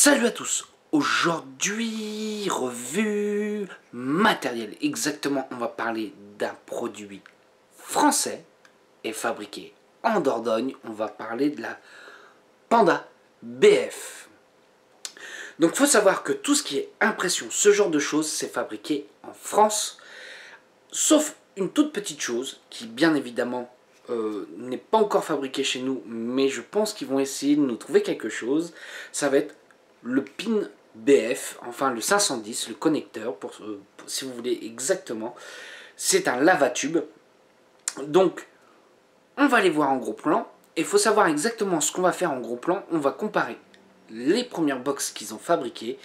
Salut à tous. Aujourd'hui, revue matériel. Exactement, on va parler d'un produit français et fabriqué en Dordogne. On va parler de la Panda BF. Donc il faut savoir que tout ce qui est impression, ce genre de choses, c'est fabriqué en France. Sauf une toute petite chose qui bien évidemment n'est pas encore fabriquée chez nous, mais je pense qu'ils vont essayer de nous trouver quelque chose. Ça va être le pin BF, enfin le 510, le connecteur, si vous voulez exactement. C'est un lavatube. Donc on va aller voir en gros plan. Et il faut savoir exactement ce qu'on va faire en gros plan. On va comparer les premières box qu'ils ont fabriquées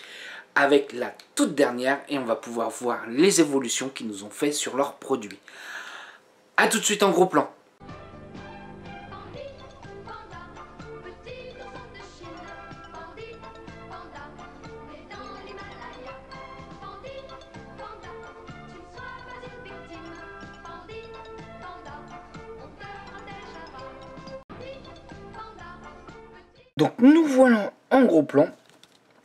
avec la toute dernière et on va pouvoir voir les évolutions qu'ils nous ont fait sur leurs produits. A tout de suite en gros plan. Donc nous voilà en gros plan.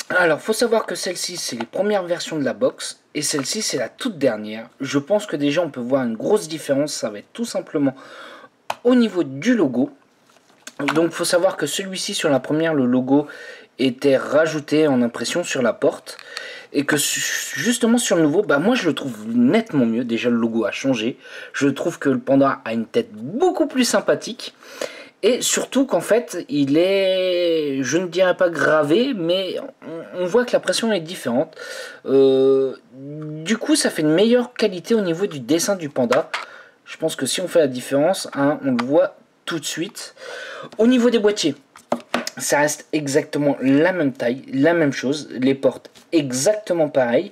Alors faut savoir que celle-ci c'est les premières versions de la box et celle-ci c'est la toute dernière. Je pense que déjà on peut voir une grosse différence, ça va être tout simplement au niveau du logo. Donc faut savoir que celui-ci sur la première, le logo était rajouté en impression sur la porte. Et que justement sur le nouveau, bah moi je le trouve nettement mieux. Déjà le logo a changé. Je trouve que le Panda a une tête beaucoup plus sympathique. Et surtout qu'en fait, il est, je ne dirais pas gravé, mais on voit que la pression est différente. Du coup, ça fait une meilleure qualité au niveau du dessin du panda. Je pense que si on fait la différence, hein, on le voit tout de suite. Au niveau des boîtiers, ça reste exactement la même taille, la même chose. Les portes exactement pareilles.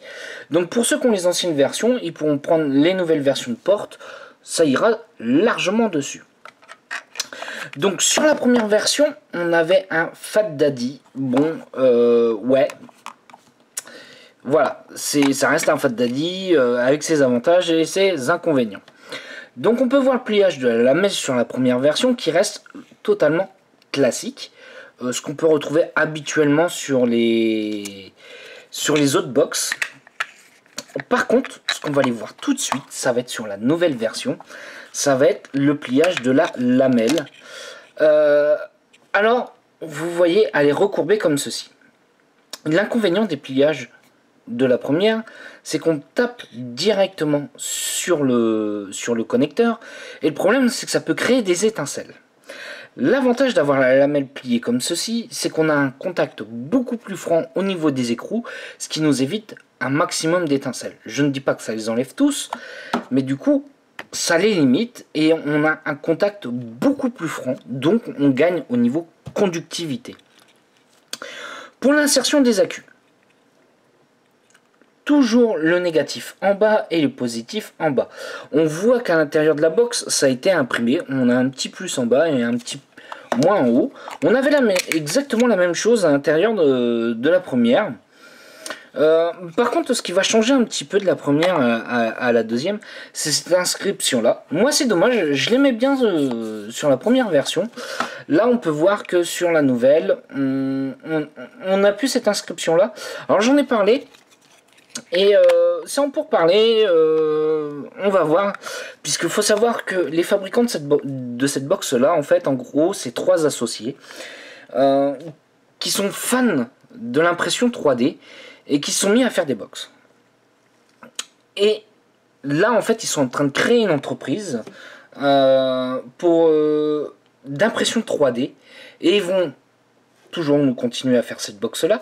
Donc pour ceux qui ont les anciennes versions, ils pourront prendre les nouvelles versions de portes. Ça ira largement dessus. Donc sur la première version, on avait un Fat Daddy. Bon, ouais. Voilà, ça reste un Fat Daddy avec ses avantages et ses inconvénients. Donc on peut voir le pliage de la lamelle sur la première version qui reste totalement classique. Ce qu'on peut retrouver habituellement sur les autres box. Par contre, ce qu'on va aller voir tout de suite, ça va être sur la nouvelle version. Ça va être le pliage de la lamelle. Alors, vous voyez, elle est recourbée comme ceci. L'inconvénient des pliages de la première, c'est qu'on tape directement sur le connecteur. Et le problème, c'est que ça peut créer des étincelles. L'avantage d'avoir la lamelle pliée comme ceci, c'est qu'on a un contact beaucoup plus franc au niveau des écrous, ce qui nous évite un maximum d'étincelles. Je ne dis pas que ça les enlève tous, mais du coup, ça les limite et on a un contact beaucoup plus franc, donc on gagne au niveau conductivité. Pour l'insertion des accus, toujours le négatif en bas et le positif en bas. On voit qu'à l'intérieur de la box, ça a été imprimé. On a un petit plus en bas et un petit moins en haut. On avait exactement la même chose à l'intérieur de la première. Par contre, ce qui va changer un petit peu de la première à la deuxième, c'est cette inscription là. Moi c'est dommage, je l'aimais bien sur la première version. Là on peut voir que sur la nouvelle, on n'a plus cette inscription là. Alors j'en ai parlé. Et sans pour parler, on va voir, puisqu'il faut savoir que les fabricants de cette box là, en fait, en gros, c'est trois associés qui sont fans de l'impression 3D et qui sont mis à faire des box. Et là, en fait, ils sont en train de créer une entreprise d'impression 3D et ils vont toujours nous continuer à faire cette box là.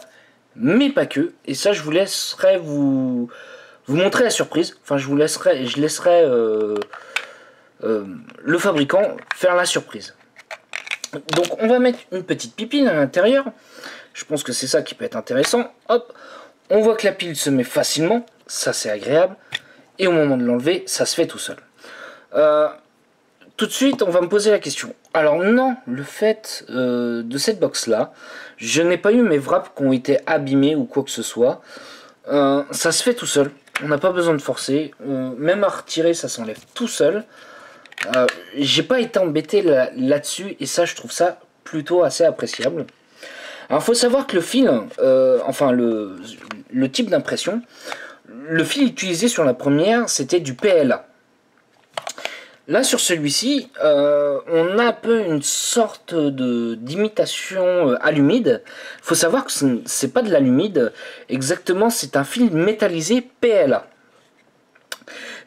Mais pas que, et ça je vous laisserai vous montrer la surprise. Enfin je laisserai le fabricant faire la surprise. Donc on va mettre une petite pipine à l'intérieur. Je pense que c'est ça qui peut être intéressant. Hop, on voit que la pile se met facilement, ça c'est agréable. Et au moment de l'enlever, ça se fait tout seul. Tout de suite, on va me poser la question. Alors non, le fait de cette box là, je n'ai pas eu mes wraps qui ont été abîmés ou quoi que ce soit. Ça se fait tout seul. On n'a pas besoin de forcer. Même à retirer, ça s'enlève tout seul. J'ai pas été embêté là-dessus et ça, je trouve ça plutôt assez appréciable. Alors, il faut savoir que le fil, enfin le type d'impression, le fil utilisé sur la première, c'était du PLA. Là, sur celui-ci, on a un peu une sorte d'imitation alumide. Il faut savoir que c'est pas de l'alumide, exactement, c'est un fil métallisé PLA.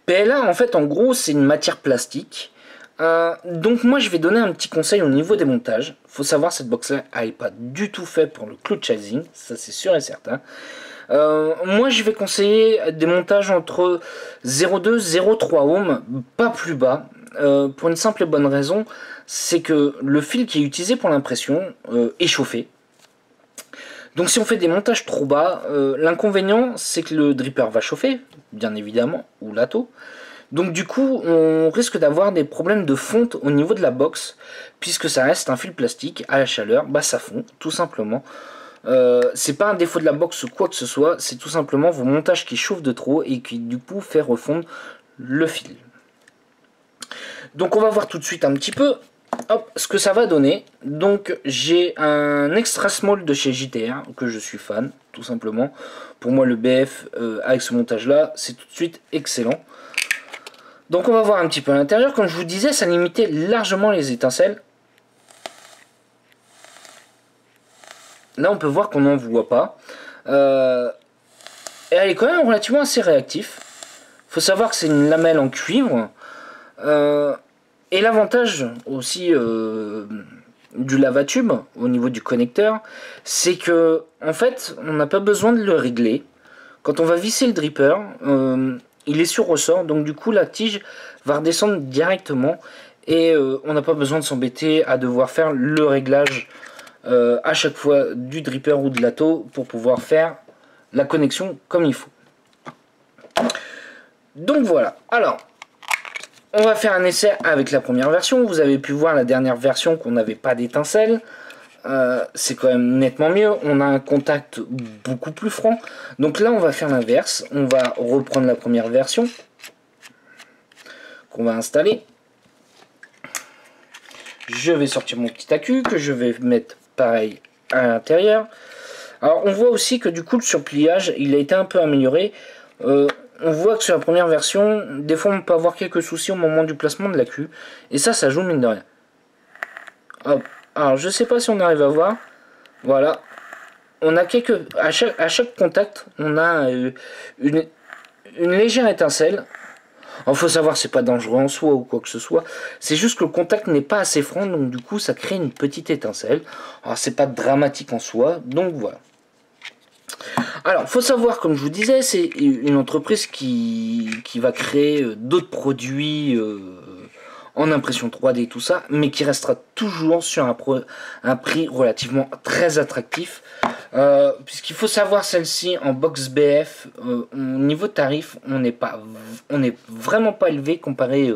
PLA, en fait, en gros, c'est une matière plastique. Donc moi, je vais donner un petit conseil au niveau des montages. Il faut savoir, cette box-là, elle n'est pas du tout faite pour le cloud chasing, ça c'est sûr et certain. Moi, je vais conseiller des montages entre 0,2 0,3 ohms, pas plus bas, pour une simple et bonne raison, c'est que le fil qui est utilisé pour l'impression est chauffé. Donc si on fait des montages trop bas, l'inconvénient c'est que le dripper va chauffer, bien évidemment, ou l'atto. Donc du coup, on risque d'avoir des problèmes de fonte au niveau de la box, puisque ça reste un fil plastique, à la chaleur, bah ça fond, tout simplement. C'est pas un défaut de la box ou quoi que ce soit, c'est tout simplement vos montages qui chauffent de trop et qui du coup fait refondre le fil. Donc on va voir tout de suite un petit peu hop, ce que ça va donner. Donc j'ai un extra small de chez JTR que je suis fan, tout simplement. Pour moi le BF avec ce montage là, c'est tout de suite excellent. Donc on va voir un petit peu à l'intérieur. Comme je vous disais, ça limitait largement les étincelles. Là, on peut voir qu'on n'en voit pas. Et elle est quand même relativement assez réactive. Faut savoir que c'est une lamelle en cuivre. Et l'avantage aussi du lavatube au niveau du connecteur, c'est que en fait, on n'a pas besoin de le régler. Quand on va visser le dripper, il est sur ressort, donc du coup la tige va redescendre directement et on n'a pas besoin de s'embêter à devoir faire le réglage à chaque fois du dripper ou de l'atto pour pouvoir faire la connexion comme il faut. Donc voilà, alors on va faire un essai avec la première version. Vous avez pu voir la dernière version qu'on n'avait pas d'étincelles. C'est quand même nettement mieux. On a un contact beaucoup plus franc. Donc là on va faire l'inverse. On va reprendre la première version qu'on va installer. Je vais sortir mon petit accu que je vais mettre pareil à l'intérieur. Alors on voit aussi que du coup le surpliage il a été un peu amélioré. On voit que sur la première version, des fois on peut avoir quelques soucis au moment du placement de l'accu. Et ça joue mine de rien. Hop. Alors je sais pas si on arrive à voir. Voilà. On a quelques. À chaque contact, on a une légère étincelle. Il faut savoir c'est pas dangereux en soi ou quoi que ce soit. C'est juste que le contact n'est pas assez franc, donc du coup ça crée une petite étincelle. Alors c'est pas dramatique en soi, donc voilà. Alors, faut savoir, comme je vous disais, c'est une entreprise qui va créer d'autres produits en impression 3D et tout ça, mais qui restera toujours sur un prix relativement très attractif. Puisqu'il faut savoir, celle-ci en box BF, au niveau tarif, on n'est vraiment pas élevé comparé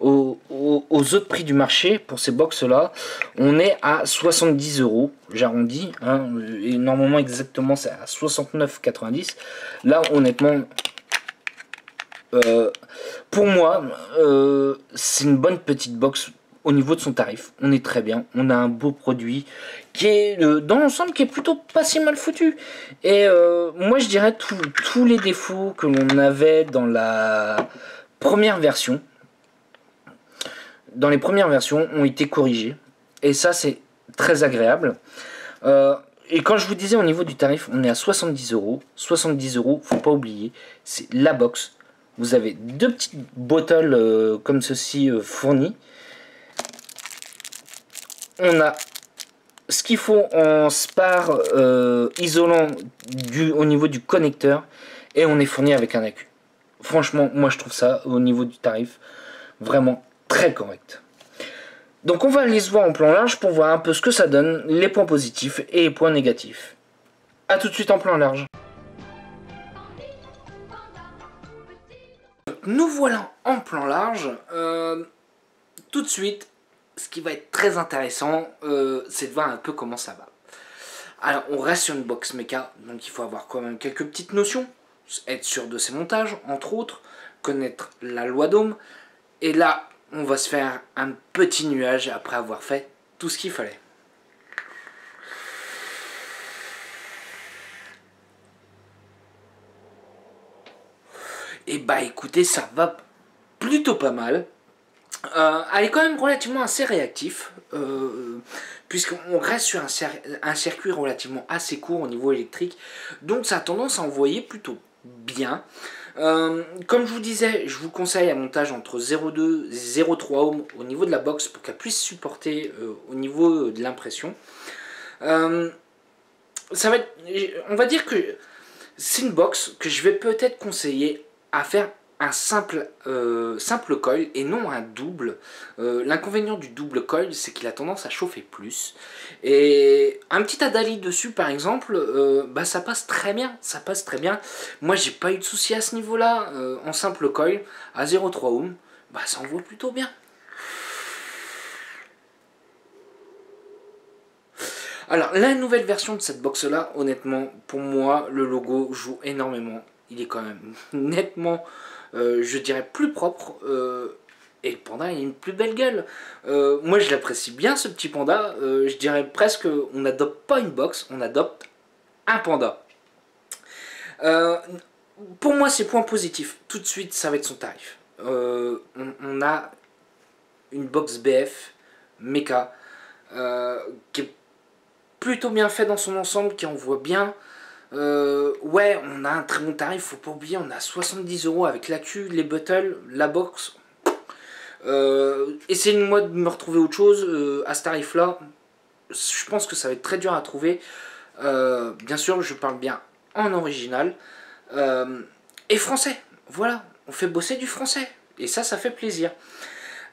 aux autres prix du marché. Pour ces box là on est à 70 €, j'arrondis, hein, et normalement exactement c'est à 69,90. Là honnêtement pour moi c'est une bonne petite box. Au niveau de son tarif, on est très bien, on a un beau produit qui est dans l'ensemble qui est plutôt pas si mal foutu. Et moi je dirais tous les défauts que l'on avait dans la première version, dans les premières versions, ont été corrigés. Et ça, c'est très agréable. Et quand je vous disais au niveau du tarif, on est à 70 €. 70 €, faut pas oublier, c'est la box. Vous avez deux petites bottles comme ceci fournies. On a ce qu'il faut en spar isolant au niveau du connecteur. Et on est fourni avec un accu. Franchement, moi je trouve ça, au niveau du tarif, vraiment très correct. Donc on va aller se voir en plan large pour voir un peu ce que ça donne, les points positifs et les points négatifs. A tout de suite en plan large. Nous voilà en plan large. Tout de suite, ce qui va être très intéressant, c'est de voir un peu comment ça va. Alors on reste sur une box méca, donc il faut avoir quand même quelques petites notions. Être sûr de ses montages, entre autres, connaître la loi d'Ohm. Et là, on va se faire un petit nuage après avoir fait tout ce qu'il fallait. Et bah écoutez, ça va plutôt pas mal. Elle est quand même relativement assez réactif, puisqu'on reste sur un circuit relativement assez court au niveau électrique, donc ça a tendance à envoyer plutôt bien. Comme je vous disais, je vous conseille un montage entre 0,2 et 0,3 ohms au niveau de la box pour qu'elle puisse supporter au niveau de l'impression. Ça va être, on va dire que c'est une box que je vais peut-être conseiller à faire un simple coil et non un double. L'inconvénient du double coil, c'est qu'il a tendance à chauffer plus. Et un petit Adali dessus, par exemple, bah, ça passe très bien. Ça passe très bien. Moi, j'ai pas eu de souci à ce niveau-là. En simple coil, à 0,3 ohm, bah, ça envoie plutôt bien. Alors, la nouvelle version de cette box-là, honnêtement, pour moi, le logo joue énormément. Il est quand même nettement, je dirais, plus propre. Et le panda, il a une plus belle gueule. Moi, je l'apprécie bien, ce petit panda. Je dirais presque, on n'adopte pas une box, on adopte un panda. Pour moi, c'est point positif. Tout de suite, ça va être son tarif. On a une box BF, Mecha, qui est plutôt bien fait dans son ensemble, qui envoie bien. Ouais, on a un très bon tarif, faut pas oublier, on a 70 € avec l'accu, les bottles, la box. Essayez-moi de me retrouver autre chose à ce tarif là. Je pense que ça va être très dur à trouver. Bien sûr, je parle bien en original. Et français, voilà, on fait bosser du français. Et ça fait plaisir.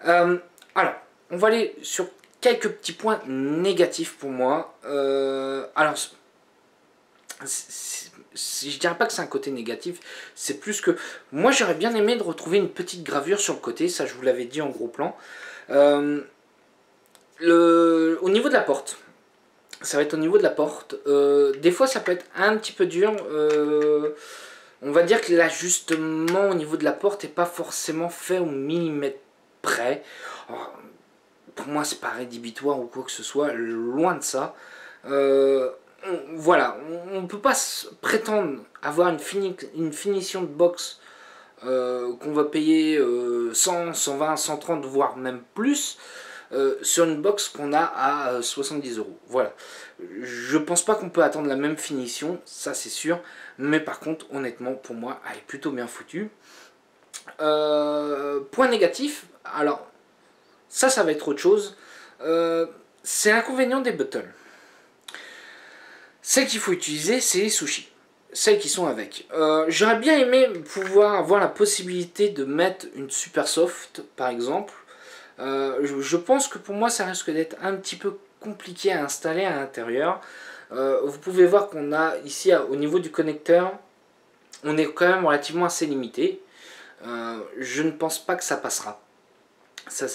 Alors, on va aller sur quelques petits points négatifs pour moi. Alors, je dirais pas que c'est un côté négatif, c'est plus que moi j'aurais bien aimé de retrouver une petite gravure sur le côté, ça je vous l'avais dit en gros plan. Au niveau de la porte, ça va être au niveau de la porte. Des fois ça peut être un petit peu dur. On va dire que l'ajustement au niveau de la porte n'est pas forcément fait au millimètre près. Alors, pour moi c'est pas rédhibitoire ou quoi que ce soit, loin de ça. Voilà, on ne peut pas prétendre avoir une finition de box qu'on va payer 100, 120, 130, voire même plus sur une box qu'on a à 70 €. Voilà, je pense pas qu'on peut attendre la même finition, ça c'est sûr, mais par contre, honnêtement, pour moi, elle est plutôt bien foutue. Point négatif, alors ça va être autre chose, c'est l'inconvénient des bottles. Celles qu'il faut utiliser, c'est les sushis. Celles qui sont avec. J'aurais bien aimé pouvoir avoir la possibilité de mettre une super soft, par exemple. Je pense que pour moi, ça risque d'être un petit peu compliqué à installer à l'intérieur. Vous pouvez voir qu'on a ici, au niveau du connecteur, on est quand même relativement assez limité. Je ne pense pas que ça passera. Ça,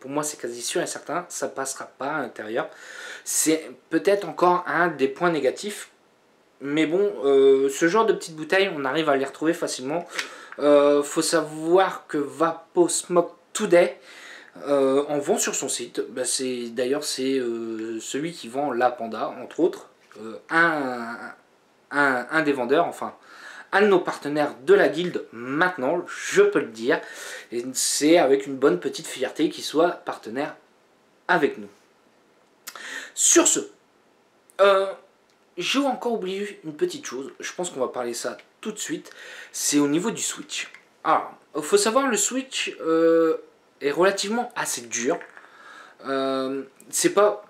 pour moi c'est quasi sûr et certain, ça passera pas à l'intérieur. C'est peut-être encore un des points négatifs, mais bon, ce genre de petites bouteilles, on arrive à les retrouver facilement. Faut savoir que Vapo Smoke Today en vend sur son site. Bah, d'ailleurs c'est celui qui vend la Panda, entre autres, un des vendeurs, enfin un de nos partenaires de la guilde maintenant, je peux le dire, et c'est avec une bonne petite fierté qu'il soit partenaire avec nous. Sur ce, j'ai encore oublié une petite chose, je pense qu'on va parler ça tout de suite, c'est au niveau du switch. Alors, il faut savoir, le switch est relativement assez dur, c'est pas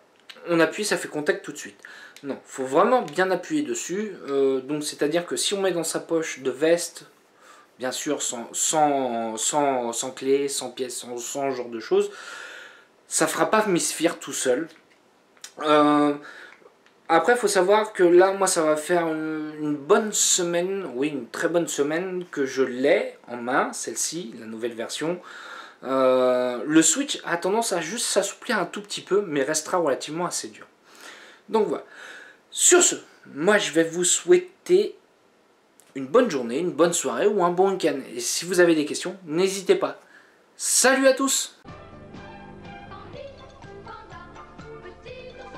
on appuie, ça fait contact tout de suite. Non, il faut vraiment bien appuyer dessus. Donc c'est-à-dire que si on met dans sa poche de veste, bien sûr sans clé, sans pièce, sans genre de choses, ça ne fera pas Misfire tout seul. Après, il faut savoir que là, moi, ça va faire une bonne semaine, oui, une très bonne semaine que je l'ai en main, celle-ci, la nouvelle version. Le switch a tendance à juste s'assouplir un tout petit peu, mais restera relativement assez dur. Donc voilà. Sur ce, moi je vais vous souhaiter une bonne journée, une bonne soirée ou un bon week-end. Et si vous avez des questions, n'hésitez pas. Salut à tous!